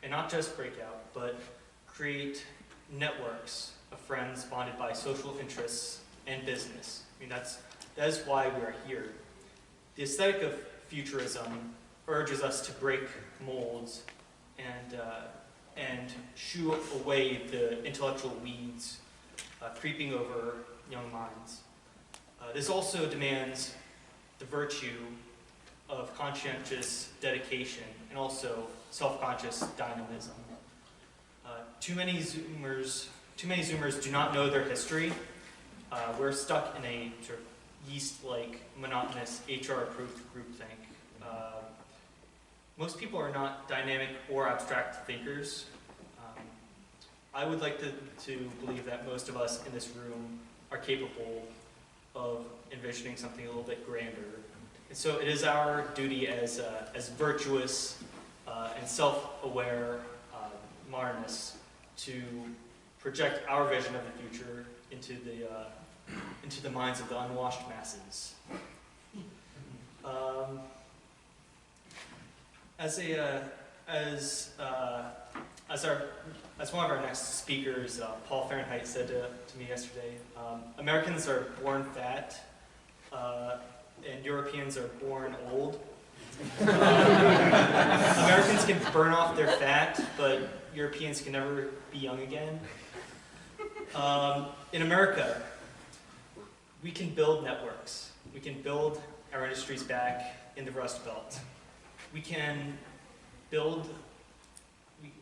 And not just break out, but create networks of friends bonded by social interests and business. I mean, that is why we are here. The aesthetic of futurism urges us to break molds and shoo away the intellectual weeds creeping over young minds. This also demands the virtue of conscientious dedication and also self-conscious dynamism. Too many Zoomers do not know their history. We're stuck in a sort of yeast-like, monotonous, HR-approved groupthink. Most people are not dynamic or abstract thinkers. I would like to believe that most of us in this room are capable of envisioning something a little bit grander. And so it is our duty as virtuous and self-aware modernists to project our vision of the future into the minds of the unwashed masses. As one of our next speakers, Paul Fahrenheit, said to me yesterday, Americans are born fat, and Europeans are born old. Americans can burn off their fat, but Europeans can never be young again. In America, we can build networks. We can build our industries back in the Rust Belt. We can build,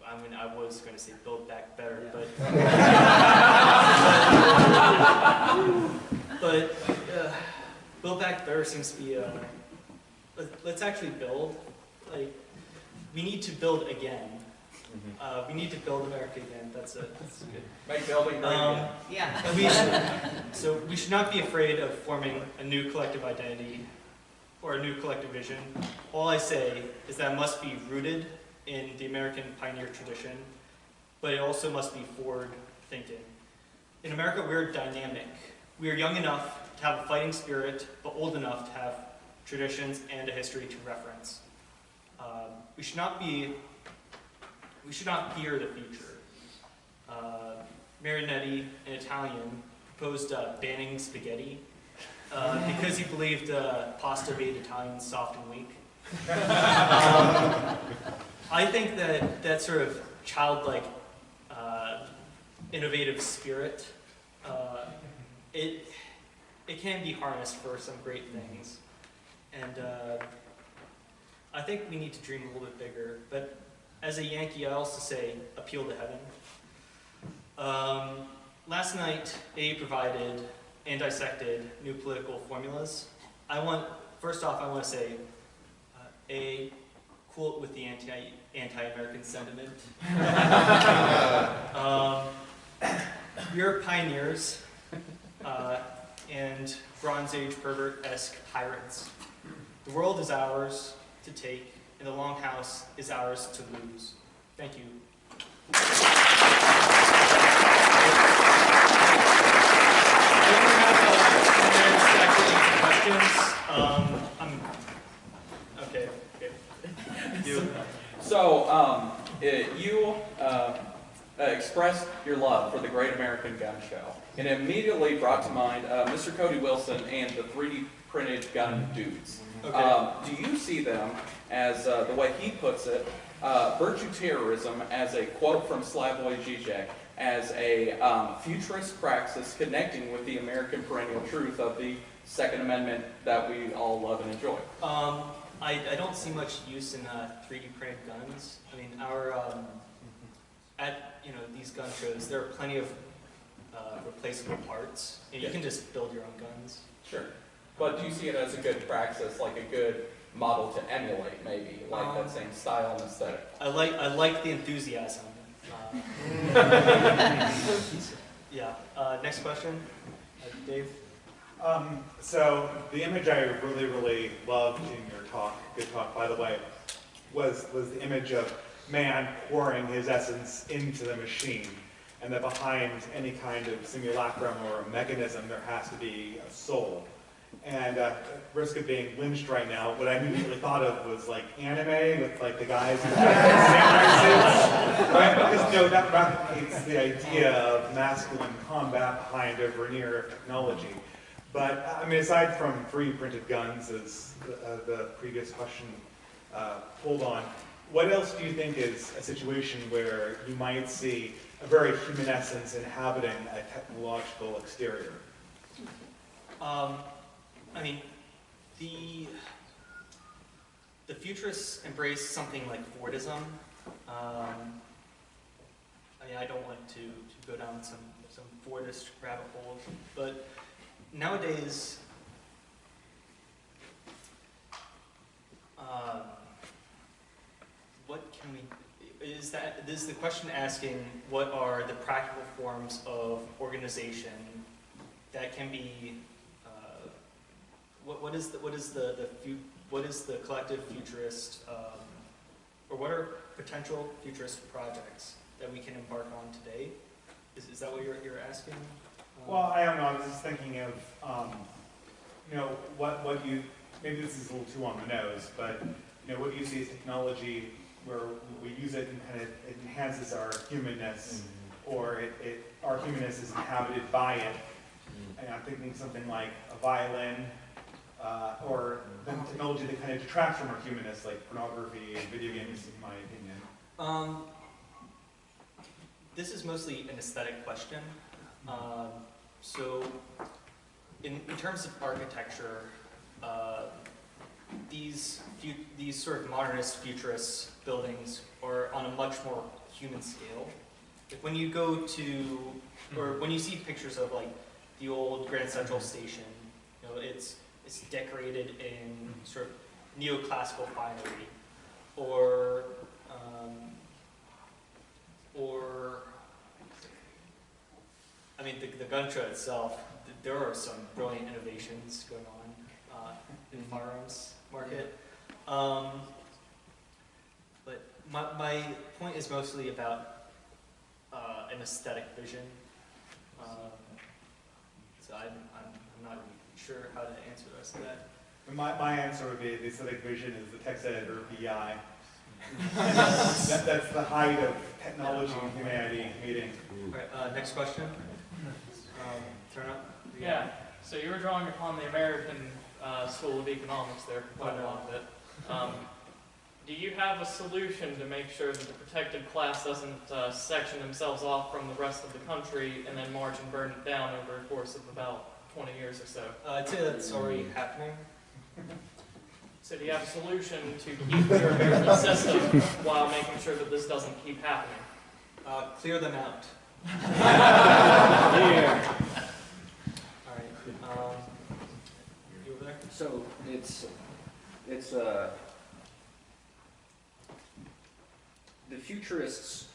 I was going to say build back better, but build back better seems to be let's actually build. Like, we need to build again. We need to build America again. That's good. Make building great again. Yeah. So we should not be afraid of forming a new collective identity or a new collective vision. All I say is that it must be rooted in the American pioneer tradition, but it also must be forward thinking. In America, we're dynamic. We are young enough to have a fighting spirit, but old enough to have traditions and a history to reference. We should not fear the future. Marinetti, an Italian, proposed banning spaghetti because he believed pasta made Italians soft and weak. I think that sort of childlike, innovative spirit, it can be harnessed for some great things. And I think we need to dream a little bit bigger. But as a Yankee, I also say, appeal to heaven. Last night, A provided and dissected new political formulas. First off, I want to say, A, cool with the anti-American sentiment. We are pioneers and Bronze Age pervert-esque pirates. The world is ours to take, and the Longhouse is ours to lose. Thank you. Okay. So, you expressed your love for the Great American Gun Show, and it immediately brought to mind Mr. Cody Wilson and the 3D printed gun dudes. Okay. Do you see them as, the way he puts it, virtue terrorism as a quote from Slavoj Žižek, as a futurist praxis connecting with the American perennial truth of the Second Amendment that we all love and enjoy? I don't see much use in 3D printed guns. I mean, at these gun shows, there are plenty of replaceable parts. You can just build your own guns. Sure. But do you see it as a good praxis, like a good model to emulate, maybe, like that same style and aesthetic? I like the enthusiasm. Yeah. Next question, Dave. So the image I really loved in your talk, good talk by the way, was the image of man pouring his essence into the machine, and that behind any kind of simulacrum or mechanism there has to be a soul. And at risk of being lynched right now, what I immediately thought of was like anime with like the guys in samurai suits, right? Because that replicates the idea of masculine combat behind a veneer of technology. But I mean, aside from 3D printed guns, as the previous question pulled on, what else do you think is a situation where you might see a very human essence inhabiting a technological exterior? I mean, the futurists embrace something like Fordism. I mean, I don't want to go down some Fordist rabbit holes, but nowadays, what can we? Is the question asking what are the practical forms of organization that can be? What is the collective futurist, or what are potential futurist projects that we can embark on today? Is that what you're asking? Well, I don't know. I was just thinking of, what you, maybe this is a little too on the nose, but what you see as technology where we use it and kind of it enhances our humanness, or our humanness is inhabited by it. And I'm thinking something like a violin, or the technology that kind of detracts from our humanness, like pornography and video games, in my opinion? This is mostly an aesthetic question. So, in terms of architecture, these sort of modernist, futurist buildings are on a much more human scale. Like when you go to, or when you see pictures of like the old Grand Central Station, you know, it's decorated in sort of neoclassical finery, or I mean, the gun show itself, there are some brilliant innovations going on in the firearms market. But my point is mostly about an aesthetic vision. So I'm not really sure how to answer the rest of that. My answer would be the aesthetic vision is the text editor BI. That's the height of technology and humanity meeting. All right, next question. Turn up. Yeah, so you were drawing upon the American School of Economics there quite a lot of it. Do you have a solution to make sure that the protected class doesn't section themselves off from the rest of the country and then march and burn it down over a course of about 20 years or so? I'd say that's already happening. So do you have a solution to keep your American system while making sure that this doesn't keep happening? Clear them out. All right. You over there? So it's the futurists.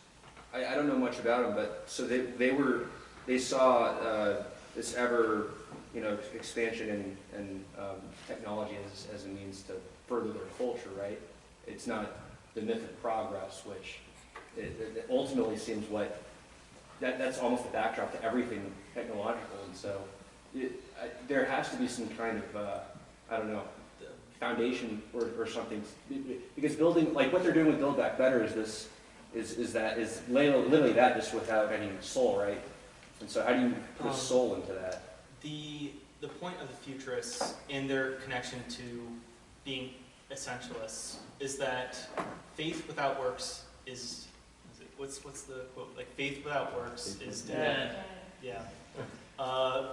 I don't know much about them, but so they saw this ever expansion in technology as a means to further their culture, right? It's not the myth of progress, which it ultimately seems what that's almost the backdrop to everything technological, and so there has to be some kind of foundation or something, because building, like what they're doing with Build Back Better is literally that, just without any soul, right? And so how do you put a soul into that? The point of the futurists in their connection to being essentialists is that faith without works is what's the quote? Like faith without works is dead. Yeah.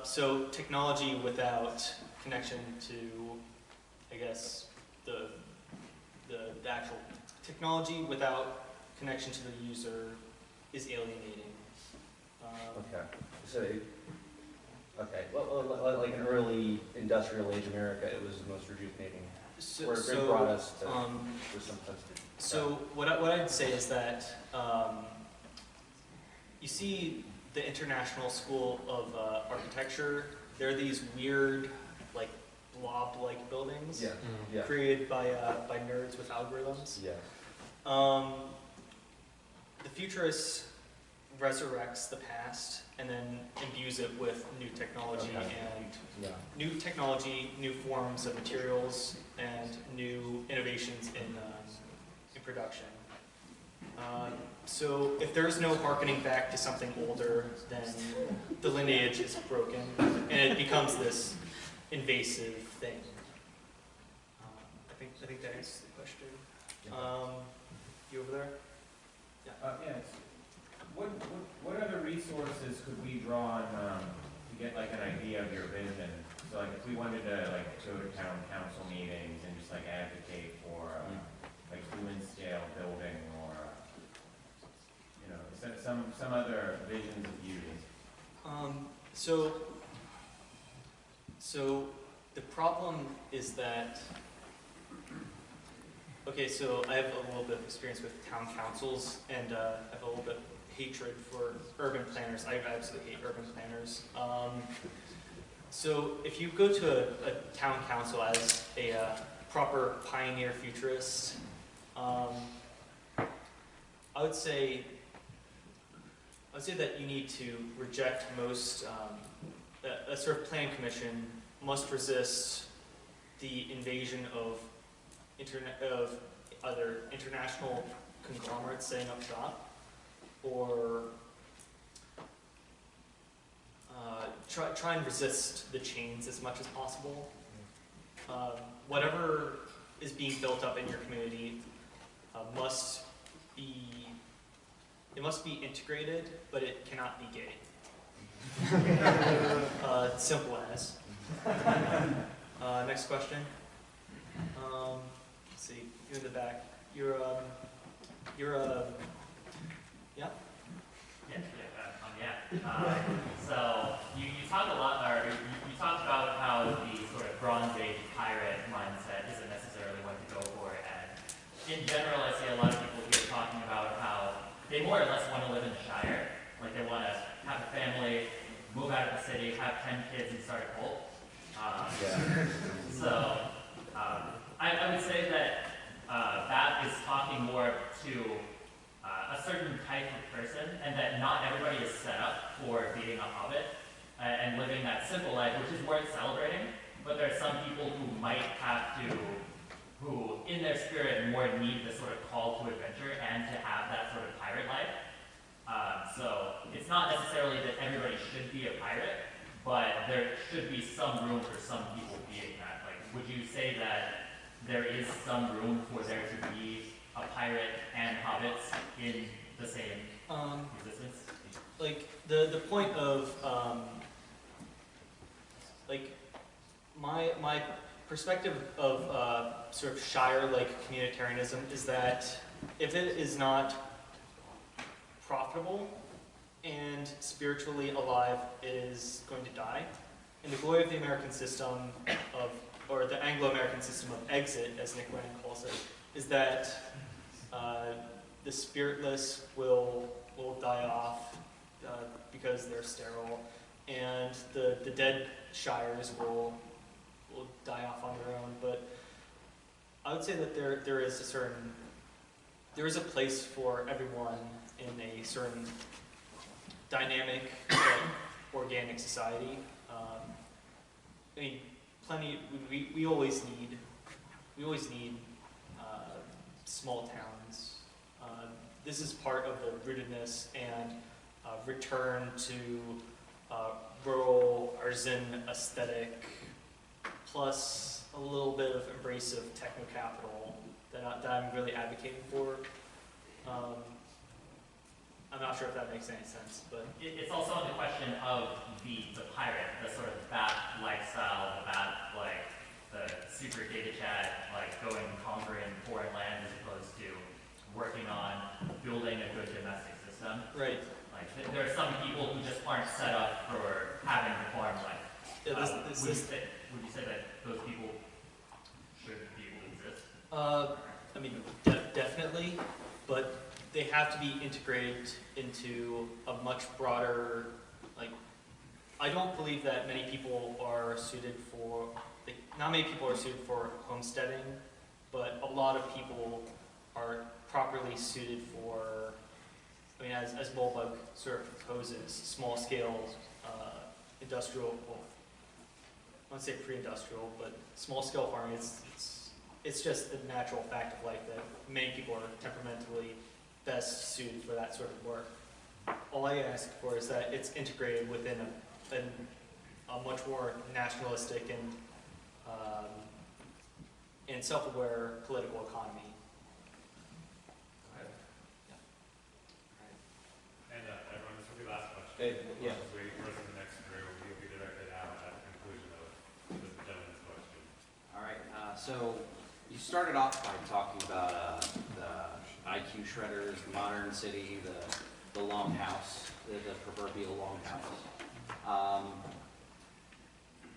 So technology without connection to, I guess, the actual technology without connection to the user is alienating. Okay. So, well, like an early industrial age America, it was the most rejuvenating. Where it brought us to some sense. So what I'd say is that you see the International School of Architecture. There are these weird, like blob-like buildings created by nerds with algorithms. Yeah. The futurists resurrects the past and then imbues it with new technology and new technology, new forms of materials, and new innovations in production. So if there's no harkening back to something older, then the lineage is broken and it becomes this invasive thing. I think that answers the question. You over there? Yes. What other resources could we draw on to get like an idea of your vision? So like if we wanted to like go to town council meetings and just like advocate for like human scale building or some other visions of beauty. So the problem is that, okay, so I have a little bit of experience with town councils, and I have a little bit of hatred for urban planners. I absolutely hate urban planners. So if you go to a town council as a proper pioneer futurist, I would say that you need to reject most, a sort of planning commission must resist the invasion of other international conglomerates setting up shop, or try and resist the chains as much as possible. whatever is being built up in your community must be integrated, but it cannot be gay. Simple as. Next question. Let's see, you in the back. You're yeah? So you talked a lot, or you talked about how the sort of Bronze Age pirate mindset isn't necessarily what to go for, and in general, I see a lot of people here talking about how they more or less want to live in the Shire, like they want to have a family, move out of the city, have 10 kids, and start a cult. So I would say that that is talking more to a certain type of person, and that not everybody is set up for being a hobbit and living that simple life, which is worth celebrating. But there are some people who might have to, who in their spirit more need the sort of call to adventure and to have that sort of pirate life. So it's not necessarily that everybody should be a pirate, but there should be some room for some people being that. Like, would you say that there is some room for there to be a pirate and hobbits in the same existence? Like the point of like my perspective of sort of Shire-like communitarianism is that if it is not profitable and spiritually alive, it is going to die. And the glory of the American system or the Anglo-American system of exit, as Nick Wayne calls it, is that the spiritless will die off because they're sterile, and the dead shires will die off on their own. But I would say that there is a place for everyone in a certain dynamic, organic society. I mean, we always need small towns. This is part of the rootedness and return to rural artisan aesthetic, plus a little bit of embrace of techno-capital that I'm really advocating for. I'm not sure if that makes any sense, but It's also on the question of the pirate, the sort of that lifestyle, that like the super data chat, like going and conquering foreign land as opposed to working on building a good domestic system. right. Like there are some people who just aren't set up for having the farm life. Yeah, Would you say that those people should be able to exist? I mean, definitely, but they have to be integrated into a much broader, like, I don't believe that many people are suited for, like, not many people are suited for homesteading, but a lot of people are properly suited for, I mean, as Moldbug sort of proposes, small scale industrial, well, I won't say pre-industrial, but small scale farming. It's just the natural fact of life that many people are temperamentally best suited for that sort of work. All I ask for is that it's integrated within a much more nationalistic and self-aware political economy. And everyone, this will be the last question. Yeah. Just waiting for us in the next room. You'll be directed out at the conclusion of the gentleman's question. All right, so you started off by talking about the IQ shredders, the modern city, the longhouse, the proverbial longhouse.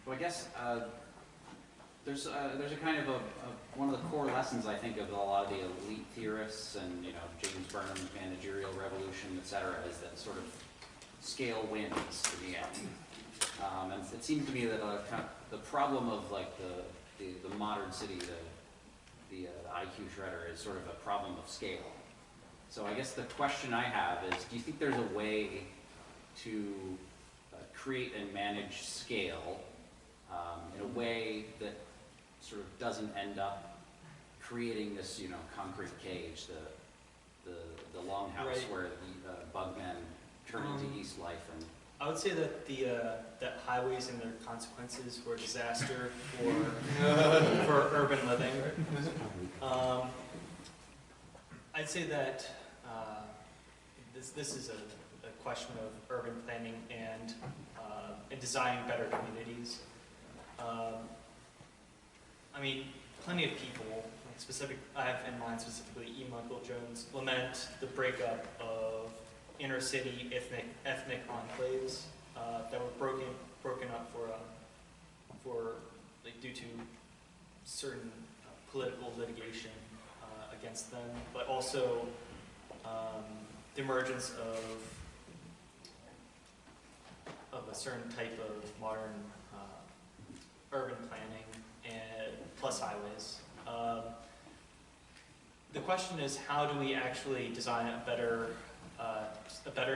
So I guess there's a kind of one of the core lessons, I think, of a lot of the elite theorists and, James Burnham's managerial revolution, et cetera, is that sort of scale wins to the end. And it seems to me that kind of the problem of like the modern city, the IQ shredder, is sort of a problem of scale. So I guess the question I have is, do you think there's a way to create and manage scale in a way that sort of doesn't end up creating this, concrete cage, the longhouse Right. where the bugmen turn into yeast life and I would say that that highways and their consequences were a disaster for urban living. I'd say that this is a question of urban planning and designing better communities. I mean, plenty of people, I have in mind specifically E. Michael Jones, lament the breakup of inner city ethnic enclaves that were broken up for like due to certain political litigation against them, but also the emergence of a certain type of modern urban planning and plus highways. The question is, how do we actually design a better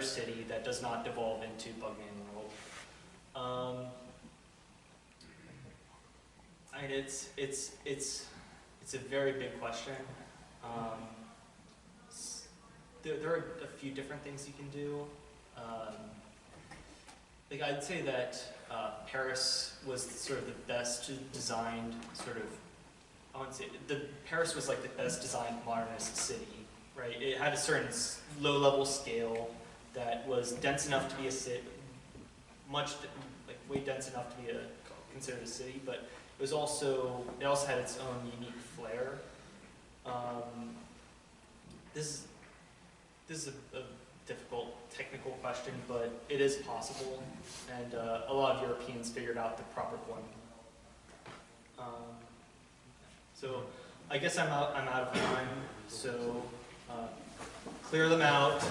city that does not devolve into Bugman World? I mean, it's a very big question. There are a few different things you can do. Like I'd say that Paris was sort of the best designed sort of. I wouldn't say Paris was like the best designed modernist city, right? It had a certain low-level scale that was dense enough to be a city, way dense enough to be considered a city, but it also had its own unique flair. This is a difficult technical question, but it is possible, and a lot of Europeans figured out the proper formula. So I guess I'm out of time. So clear them out.